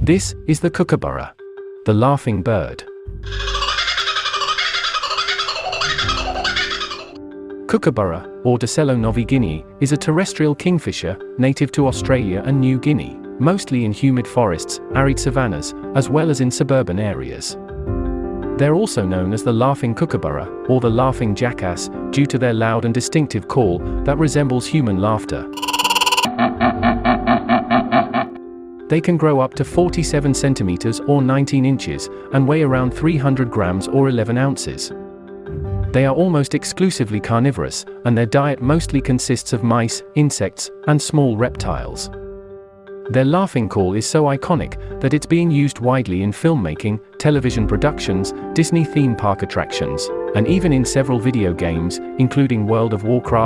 This is the kookaburra, the laughing bird. Kookaburra, or Dacelo Novi Guinea, is a terrestrial kingfisher, native to Australia and New Guinea, mostly in humid forests, arid savannas, as well as in suburban areas. They're also known as the laughing kookaburra, or the laughing jackass, due to their loud and distinctive call that resembles human laughter. They can grow up to 47 centimeters or 19 inches, and weigh around 300 grams or 11 ounces. They are almost exclusively carnivorous, and their diet mostly consists of mice, insects, and small reptiles. Their laughing call is so iconic that it's being used widely in filmmaking, television productions, Disney theme park attractions, and even in several video games, including World of Warcraft.